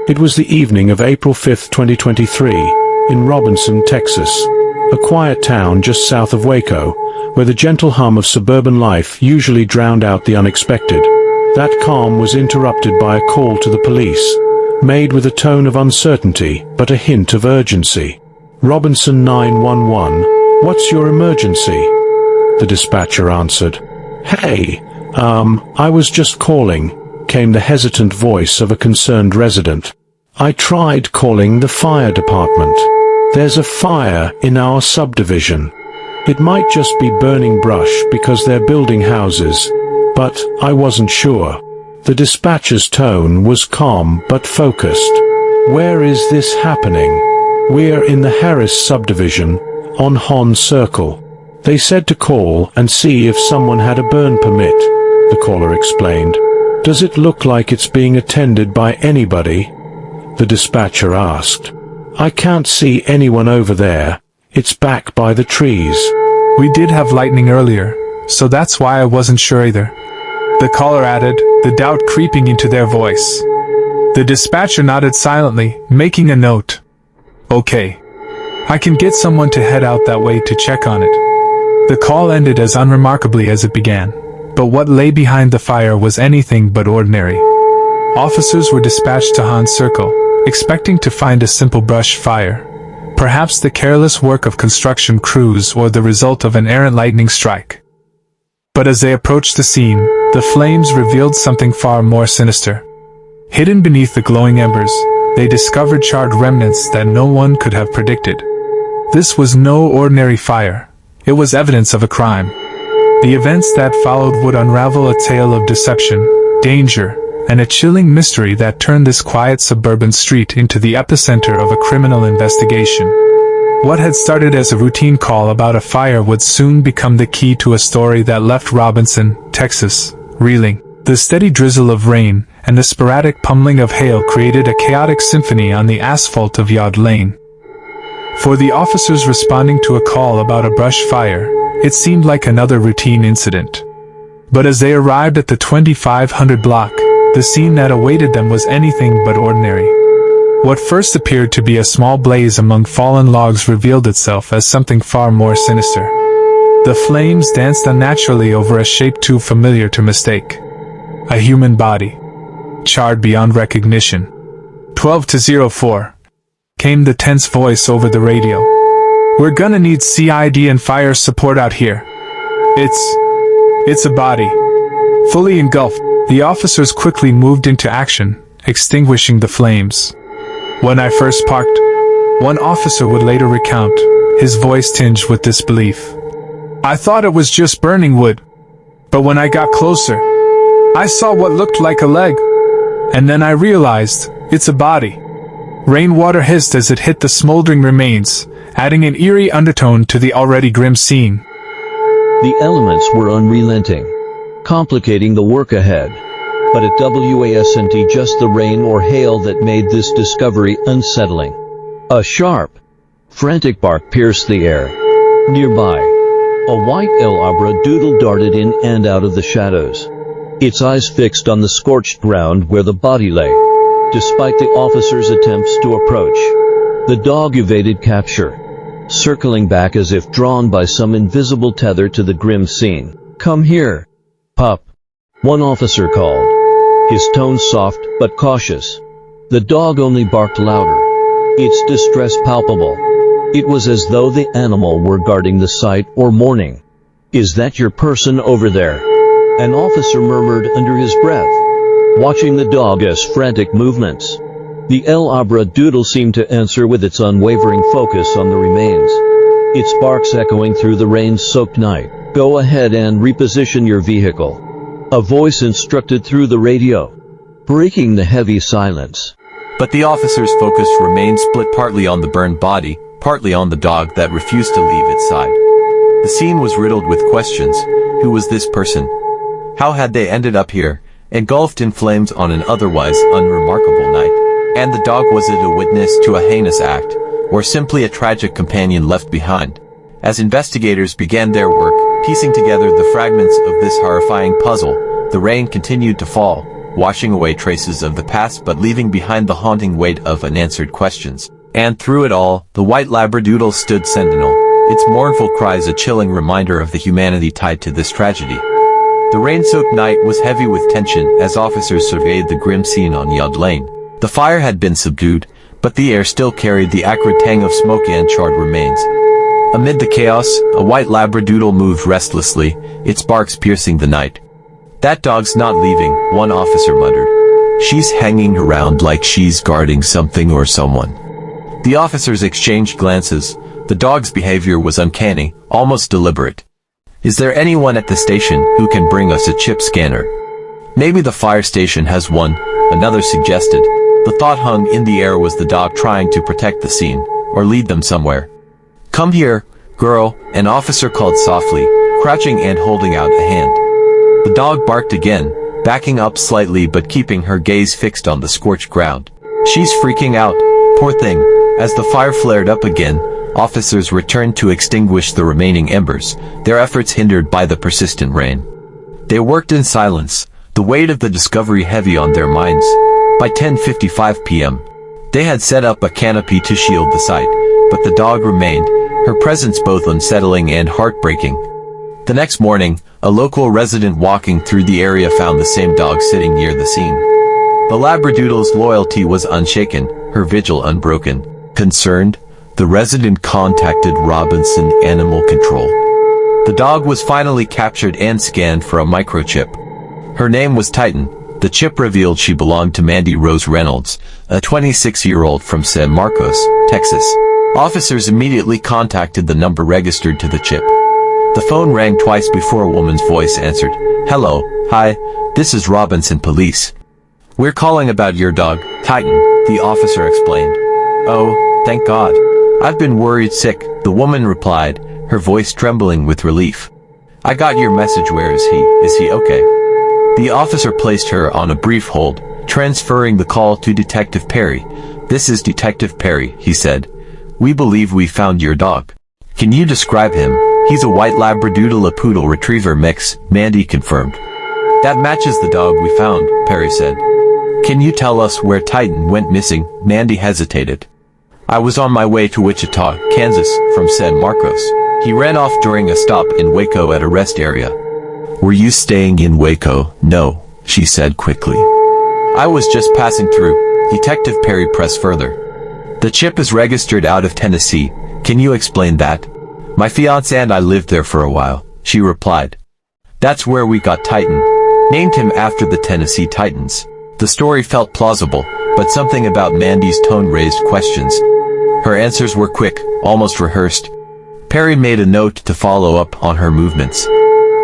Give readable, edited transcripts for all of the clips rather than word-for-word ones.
It was the evening of April 5, 2023, in Robinson, Texas, a quiet town just south of Waco, where the gentle hum of suburban life usually drowned out the unexpected. That calm was interrupted by a call to the police, made with a tone of uncertainty but a hint of urgency. "Robinson 911, what's your emergency?" the dispatcher answered. "Hey, I was just calling," came the hesitant voice of a concerned resident. "I tried calling the fire department. There's a fire in our subdivision. It might just be burning brush because they're building houses, but I wasn't sure." The dispatcher's tone was calm but focused. "Where is this happening?" "We're in the Harris subdivision, on Hon Circle. They said to call and see if someone had a burn permit," the caller explained. "Does it look like it's being attended by anybody?" the dispatcher asked. "I can't see anyone over there. It's back by the trees." "We did have lightning earlier, so that's why I wasn't sure either," the caller added, the doubt creeping into their voice. The dispatcher nodded silently, making a note. "Okay. I can get someone to head out that way to check on it." The call ended as unremarkably as it began, but what lay behind the fire was anything but ordinary. Officers were dispatched to Hahn Circle, expecting to find a simple brush fire, perhaps the careless work of construction crews or the result of an errant lightning strike. But as they approached the scene, the flames revealed something far more sinister. Hidden beneath the glowing embers, they discovered charred remnants that no one could have predicted. This was no ordinary fire. It was evidence of a crime. The events that followed would unravel a tale of deception, danger, and a chilling mystery that turned this quiet suburban street into the epicenter of a criminal investigation. What had started as a routine call about a fire would soon become the key to a story that left Robinson, Texas, reeling. The steady drizzle of rain and the sporadic pummeling of hail created a chaotic symphony on the asphalt of Yard Lane. For the officers responding to a call about a brush fire, it seemed like another routine incident. But as they arrived at the 2500 block, the scene that awaited them was anything but ordinary. What first appeared to be a small blaze among fallen logs revealed itself as something far more sinister. The flames danced unnaturally over a shape too familiar to mistake. A human body, charred beyond recognition. 12 to 04. Came the tense voice over the radio. "We're gonna need CID and fire support out here. It's a body." Fully engulfed, the officers quickly moved into action, extinguishing the flames. "When I first parked," one officer would later recount, his voice tinged with disbelief, "I thought it was just burning wood. But when I got closer, I saw what looked like a leg. And then I realized, it's a body." Rainwater hissed as it hit the smoldering remains, adding an eerie undertone to the already grim scene. The elements were unrelenting, complicating the work ahead. But it wasn't just the rain or hail that made this discovery unsettling. A sharp, frantic bark pierced the air. Nearby, a white labradoodle darted in and out of the shadows, its eyes fixed on the scorched ground where the body lay. Despite the officers' attempts to approach, the dog evaded capture, circling back as if drawn by some invisible tether to the grim scene. "Come here, pup," one officer called, his tone soft but cautious. The dog only barked louder, its distress palpable. It was as though the animal were guarding the site or mourning. "Is that your person over there?" an officer murmured under his breath, watching the dog's frantic movements. The labradoodle seemed to answer with its unwavering focus on the remains, its barks echoing through the rain-soaked night. "Go ahead and reposition your vehicle," a voice instructed through the radio, breaking the heavy silence. But the officer's focus remained split, partly on the burned body, partly on the dog that refused to leave its side. The scene was riddled with questions. Who was this person? How had they ended up here, engulfed in flames on an otherwise unremarkable night? And the dog, was it a witness to a heinous act, or simply a tragic companion left behind? As investigators began their work, piecing together the fragments of this horrifying puzzle, the rain continued to fall, washing away traces of the past but leaving behind the haunting weight of unanswered questions. And through it all, the white labradoodle stood sentinel, its mournful cries a chilling reminder of the humanity tied to this tragedy. The rain-soaked night was heavy with tension as officers surveyed the grim scene on Yard Lane. The fire had been subdued, but the air still carried the acrid tang of smoke and charred remains. Amid the chaos, a white labradoodle moved restlessly, its barks piercing the night. "That dog's not leaving," one officer muttered. "She's hanging around like she's guarding something or someone." The officers exchanged glances. The dog's behavior was uncanny, almost deliberate. "Is there anyone at the station who can bring us a chip scanner?" "Maybe the fire station has one," another suggested. The thought hung in the air. Was the dog trying to protect the scene, or lead them somewhere? "Come here, girl," an officer called softly, crouching and holding out a hand. The dog barked again, backing up slightly but keeping her gaze fixed on the scorched ground. "She's freaking out, poor thing." As the fire flared up again, officers returned to extinguish the remaining embers, their efforts hindered by the persistent rain. They worked in silence, the weight of the discovery heavy on their minds. By 10:55 p.m., they had set up a canopy to shield the site, but the dog remained, her presence both unsettling and heartbreaking. The next morning, a local resident walking through the area found the same dog sitting near the scene. The labradoodle's loyalty was unshaken, her vigil unbroken. Concerned, the resident contacted Robinson Animal Control. The dog was finally captured and scanned for a microchip. Her name was Titan. The chip revealed she belonged to Mandy Rose Reynolds, a 26-year-old from San Marcos, Texas. Officers immediately contacted the number registered to the chip. The phone rang twice before a woman's voice answered. "Hello, hi, this is Robinson Police. We're calling about your dog, Titan," the officer explained. "Oh, thank God. I've been worried sick," the woman replied, her voice trembling with relief. "I got your message. Where is he? Is he okay?" The officer placed her on a brief hold, transferring the call to Detective Perry. "This is Detective Perry," he said. "We believe we found your dog. Can you describe him?" "He's a white labradoodle, a poodle retriever mix," Mandy confirmed. "That matches the dog we found," Perry said. "Can you tell us where Titan went missing?" Mandy hesitated. "I was on my way to Wichita, Kansas, from San Marcos. He ran off during a stop in Waco at a rest area." "Were you staying in Waco?" "No," she said quickly. "I was just passing through," Detective Perry pressed further. "The chip is registered out of Tennessee. Can you explain that?" "My fiancé and I lived there for a while," she replied. "That's where we got Titan. Named him after the Tennessee Titans." The story felt plausible, but something about Mandy's tone raised questions. Her answers were quick, almost rehearsed. Perry made a note to follow up on her movements.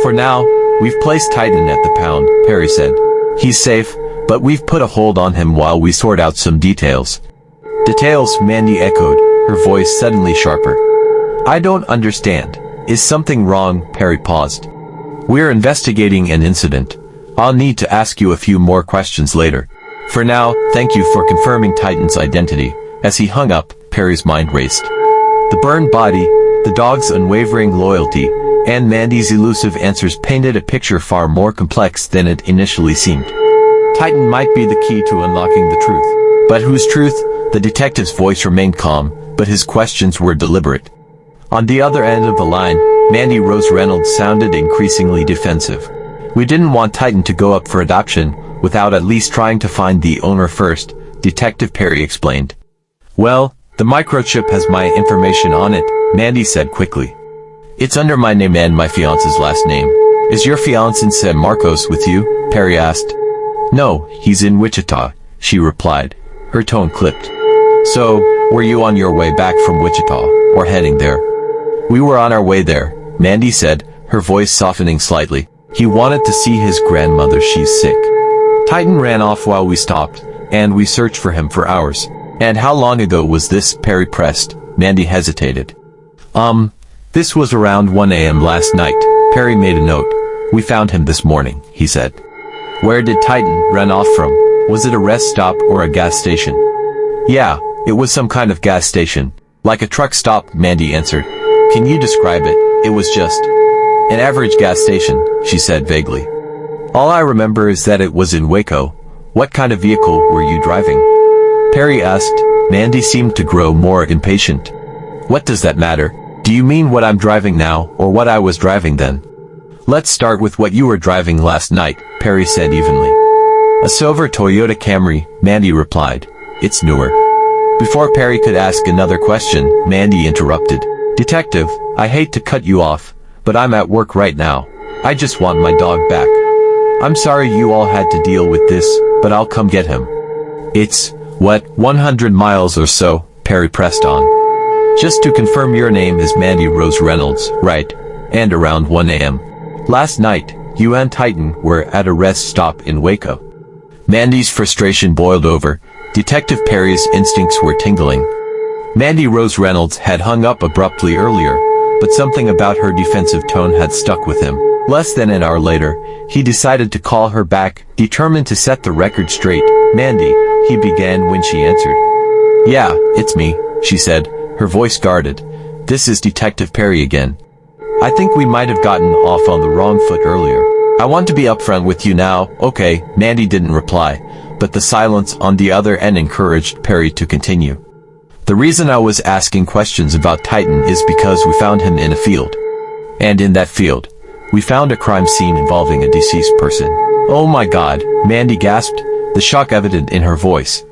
"For now, we've placed Titan at the pound," Perry said. "He's safe, but we've put a hold on him while we sort out some details." "Details?" Mandy echoed, her voice suddenly sharper. "I don't understand. Is something wrong?" Perry paused. "We're investigating an incident. I'll need to ask you a few more questions later. For now, thank you for confirming Titan's identity." As he hung up, Perry's mind raced. The burned body, the dog's unwavering loyalty, and Mandy's elusive answers painted a picture far more complex than it initially seemed. Titan might be the key to unlocking the truth. But whose truth? The detective's voice remained calm, but his questions were deliberate. On the other end of the line, Mandy Rose Reynolds sounded increasingly defensive. "We didn't want Titan to go up for adoption without at least trying to find the owner first," Detective Perry explained. "Well, the microchip has my information on it," Mandy said quickly. "It's under my name and my fiance's last name." "Is your fiance in San Marcos with you?" Perry asked. "No, he's in Wichita," she replied, her tone clipped. "So, were you on your way back from Wichita, or heading there?" "We were on our way there," Mandy said, her voice softening slightly. "He wanted to see his grandmother. She's sick. Titan ran off while we stopped, and we searched for him for hours." "And how long ago was this?" Perry pressed. Mandy hesitated. This was around 1 a.m. last night." Perry made a note. "We found him this morning," he said. "Where did Titan run off from? Was it a rest stop or a gas station?" "Yeah, it was some kind of gas station. Like a truck stop," Mandy answered. "Can you describe it?" "It was just an average gas station," she said vaguely. All I remember is that it was in Waco. What kind of vehicle were you driving? Perry asked. Mandy seemed to grow more impatient. What does that matter? Do you mean what I'm driving now, or what I was driving then? Let's start with what you were driving last night, Perry said evenly. A silver Toyota Camry, Mandy replied. It's newer. Before Perry could ask another question, Mandy interrupted. Detective, I hate to cut you off, but I'm at work right now. I just want my dog back. I'm sorry you all had to deal with this, but I'll come get him. It's, 100 miles or so, Perry pressed on. Just to confirm, your name is Mandy Rose Reynolds, right? And around 1 a.m. last night, you and Titan were at a rest stop in Waco. Mandy's frustration boiled over. Detective Perry's instincts were tingling. Mandy Rose Reynolds had hung up abruptly earlier, but something about her defensive tone had stuck with him. Less than an hour later, he decided to call her back, determined to set the record straight. Mandy, he began when she answered. Yeah, it's me, she said, her voice guarded. This is Detective Perry again. I think we might have gotten off on the wrong foot earlier. I want to be upfront with you now, okay? Mandy didn't reply, but the silence on the other end encouraged Perry to continue. The reason I was asking questions about Titan is because we found him in a field. And in that field, we found a crime scene involving a deceased person. Oh my God, Mandy gasped, the shock evident in her voice.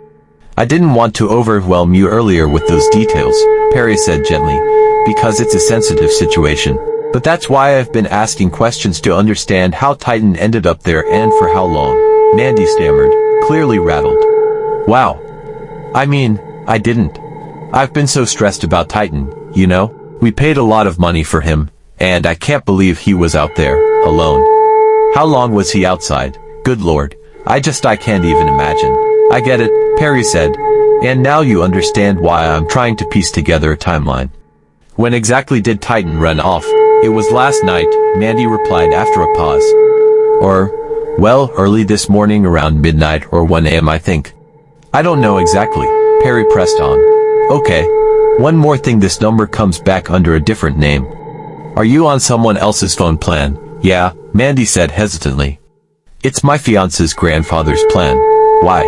I didn't want to overwhelm you earlier with those details, Perry said gently, because it's a sensitive situation. But that's why I've been asking questions to understand how Titan ended up there and for how long. Mandy stammered, clearly rattled. Wow. I mean, I didn't. I've been so stressed about Titan, you know? We paid a lot of money for him, and I can't believe he was out there, alone. How long was he outside? Good Lord. I can't even imagine. I get it, Perry said, and now you understand why I'm trying to piece together a timeline. When exactly did Titan run off? It was last night, Mandy replied after a pause. Early this morning around midnight or 1 a.m. I think. I don't know exactly, Perry pressed on. Okay, one more thing, this number comes back under a different name. Are you on someone else's phone plan? Yeah, Mandy said hesitantly. It's my fiance's grandfather's plan. Why?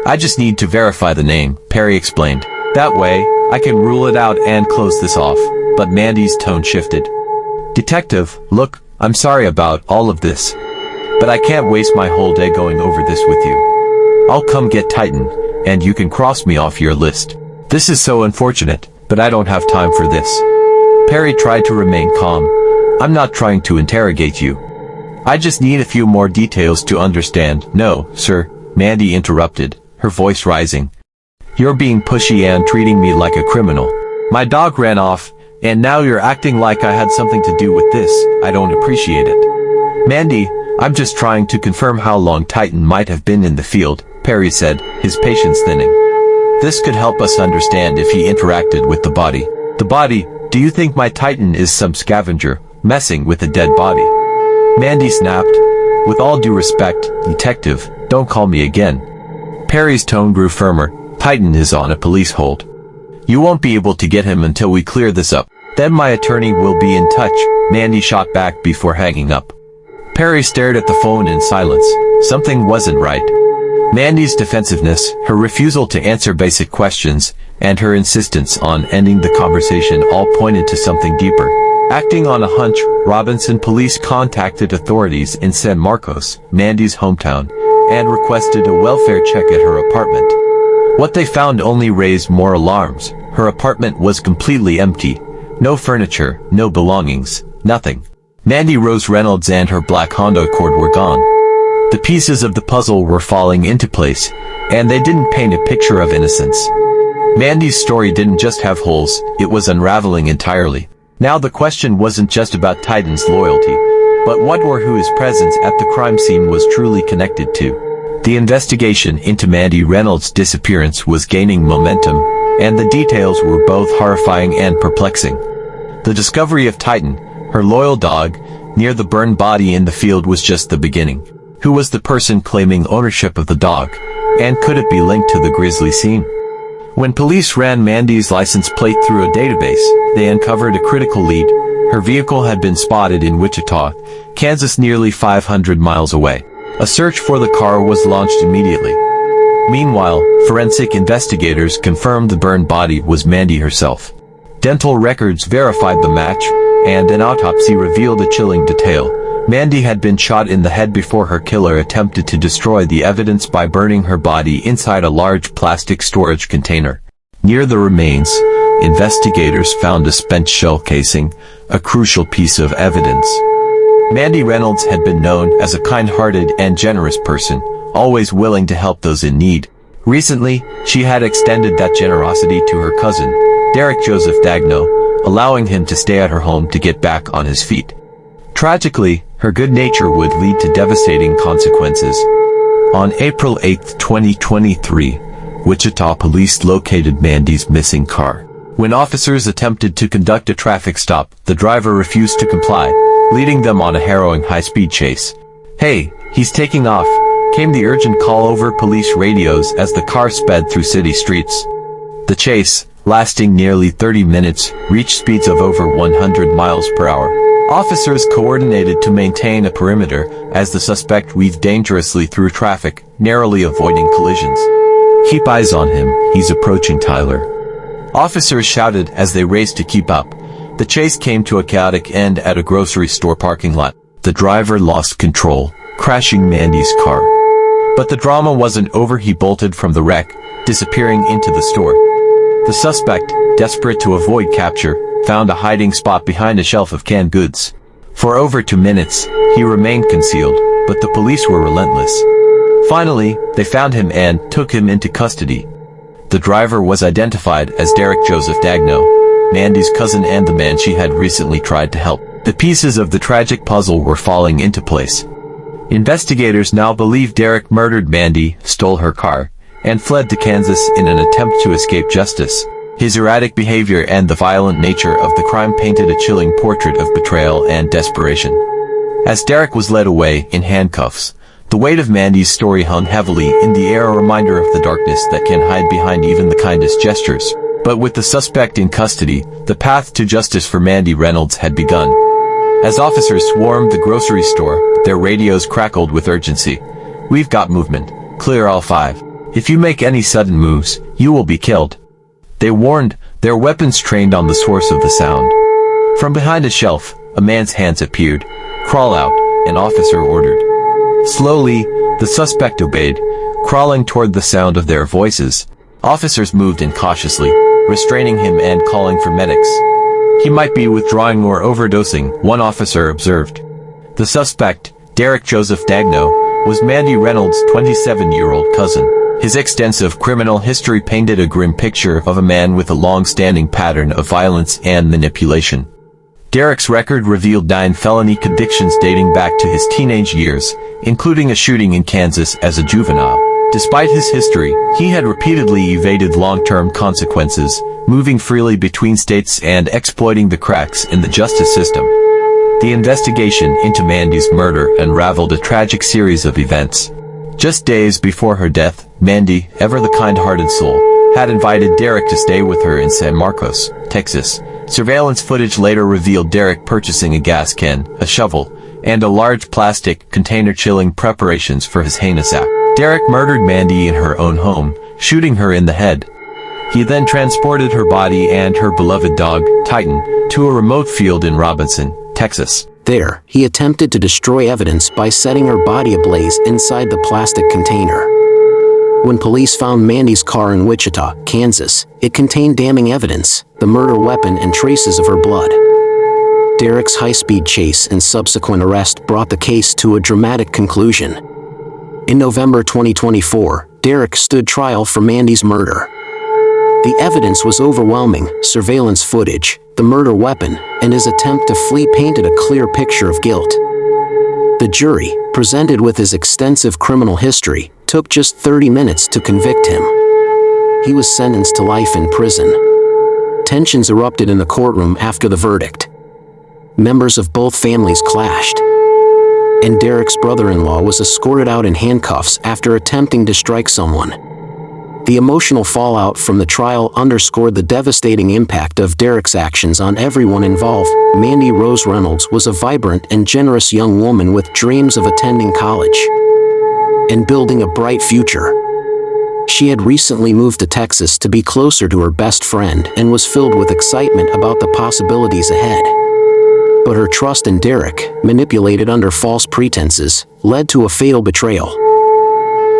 I just need to verify the name, Perry explained. That way, I can rule it out and close this off. But Mandy's tone shifted. Detective, look, I'm sorry about all of this. But I can't waste my whole day going over this with you. I'll come get Titan, and you can cross me off your list. This is so unfortunate, but I don't have time for this. Perry tried to remain calm. I'm not trying to interrogate you. I just need a few more details to understand. No, sir, Mandy interrupted, her voice rising. You're being pushy and treating me like a criminal. My dog ran off, and now you're acting like I had something to do with this. I don't appreciate it. Mandy, I'm just trying to confirm how long Titan might have been in the field, Perry said, his patience thinning. This could help us understand if he interacted with the body. The body? Do you think my Titan is some scavenger, messing with a dead body? Mandy snapped. With all due respect, detective, don't call me again. Perry's tone grew firmer. Titan is on a police hold. You won't be able to get him until we clear this up. Then my attorney will be in touch, Mandy shot back before hanging up. Perry stared at the phone in silence. Something wasn't right. Mandy's defensiveness, her refusal to answer basic questions, and her insistence on ending the conversation all pointed to something deeper. Acting on a hunch, Robinson police contacted authorities in San Marcos, Mandy's hometown, and requested a welfare check at her apartment. What they found only raised more alarms. Her apartment was completely empty. No furniture, no belongings, nothing. Mandy Rose Reynolds and her black Honda Accord were gone. The pieces of the puzzle were falling into place, and they didn't paint a picture of innocence. Mandy's story didn't just have holes, it was unraveling entirely. Now the question wasn't just about Titan's loyalty, but what or who his presence at the crime scene was truly connected to. The investigation into Mandy Reynolds' disappearance was gaining momentum, and the details were both horrifying and perplexing. The discovery of Titan, her loyal dog, near the burned body in the field was just the beginning. Who was the person claiming ownership of the dog, and could it be linked to the grisly scene? When police ran Mandy's license plate through a database, they uncovered a critical lead. Her vehicle had been spotted in Wichita, Kansas, nearly 500 miles away. A search for the car was launched immediately. Meanwhile, forensic investigators confirmed the burned body was Mandy herself. Dental records verified the match, and an autopsy revealed a chilling detail. Mandy had been shot in the head before her killer attempted to destroy the evidence by burning her body inside a large plastic storage container. Near the remains, investigators found a spent shell casing, a crucial piece of evidence. Mandy Reynolds had been known as a kind-hearted and generous person, always willing to help those in need. Recently, she had extended that generosity to her cousin, Derek Joseph Dagno, allowing him to stay at her home to get back on his feet. Tragically, her good nature would lead to devastating consequences. On April 8, 2023, Wichita police located Mandy's missing car. When officers attempted to conduct a traffic stop, the driver refused to comply, leading them on a harrowing high-speed chase. "Hey, he's taking off," came the urgent call over police radios as the car sped through city streets. The chase, lasting nearly 30 minutes, reached speeds of over 100 miles per hour. Officers coordinated to maintain a perimeter as the suspect weaved dangerously through traffic, narrowly avoiding collisions. "Keep eyes on him, he's approaching Tyler," officers shouted as they raced to keep up. The chase came to a chaotic end at a grocery store parking lot. The driver lost control, crashing Mandy's car. But the drama wasn't over. He bolted from the wreck, disappearing into the store. The suspect, desperate to avoid capture, found a hiding spot behind a shelf of canned goods. For over 2 minutes, he remained concealed, but the police were relentless. Finally, they found him and took him into custody. The driver was identified as Derek Joseph Dagno, Mandy's cousin and the man she had recently tried to help. The pieces of the tragic puzzle were falling into place. Investigators now believe Derek murdered Mandy, stole her car, and fled to Kansas in an attempt to escape justice. His erratic behavior and the violent nature of the crime painted a chilling portrait of betrayal and desperation. As Derek was led away in handcuffs, the weight of Mandy's story hung heavily in the air, a reminder of the darkness that can hide behind even the kindest gestures. But with the suspect in custody, the path to justice for Mandy Reynolds had begun. As officers swarmed the grocery store, their radios crackled with urgency. "We've got movement. Clear all 5. If you make any sudden moves, you will be killed," they warned, their weapons trained on the source of the sound. From behind a shelf, a man's hands appeared. "Crawl out," an officer ordered. Slowly, the suspect obeyed, crawling toward the sound of their voices. Officers moved in cautiously, restraining him and calling for medics. "He might be withdrawing or overdosing," one officer observed. The suspect, Derek Joseph Dagno, was Mandy Reynolds' 27-year-old cousin. His extensive criminal history painted a grim picture of a man with a long-standing pattern of violence and manipulation. Derek's record revealed 9 felony convictions dating back to his teenage years, including a shooting in Kansas as a juvenile. Despite his history, he had repeatedly evaded long-term consequences, moving freely between states and exploiting the cracks in the justice system. The investigation into Mandy's murder unraveled a tragic series of events. Just days before her death, Mandy, ever the kind-hearted soul, had invited Derek to stay with her in San Marcos, Texas. Surveillance footage later revealed Derek purchasing a gas can, a shovel, and a large plastic container, chilling preparations for his heinous act. Derek murdered Mandy in her own home, shooting her in the head. He then transported her body and her beloved dog, Titan, to a remote field in Robinson, Texas. There, he attempted to destroy evidence by setting her body ablaze inside the plastic container. When police found Mandy's car in Wichita, Kansas, it contained damning evidence, the murder weapon and traces of her blood. Derek's high-speed chase and subsequent arrest brought the case to a dramatic conclusion. In November 2024, Derek stood trial for Mandy's murder. The evidence was overwhelming: surveillance footage, the murder weapon, and his attempt to flee painted a clear picture of guilt. The jury, presented with his extensive criminal history, took just 30 minutes to convict him. He was sentenced to life in prison. Tensions erupted in the courtroom after the verdict. Members of both families clashed, and Derek's brother-in-law was escorted out in handcuffs after attempting to strike someone. The emotional fallout from the trial underscored the devastating impact of Derek's actions on everyone involved. Mandy Rose Reynolds was a vibrant and generous young woman with dreams of attending college and building a bright future. She had recently moved to Texas to be closer to her best friend and was filled with excitement about the possibilities ahead. But her trust in Derek, manipulated under false pretenses, led to a fatal betrayal.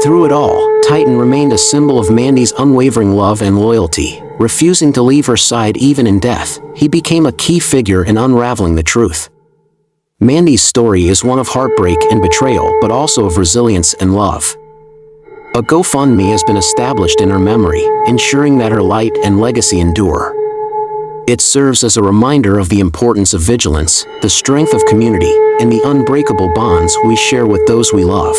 Through it all, Titan remained a symbol of Mandy's unwavering love and loyalty. Refusing to leave her side even in death, he became a key figure in unraveling the truth. Mandy's story is one of heartbreak and betrayal, but also of resilience and love. A GoFundMe has been established in her memory, ensuring that her light and legacy endure. It serves as a reminder of the importance of vigilance, the strength of community, and the unbreakable bonds we share with those we love.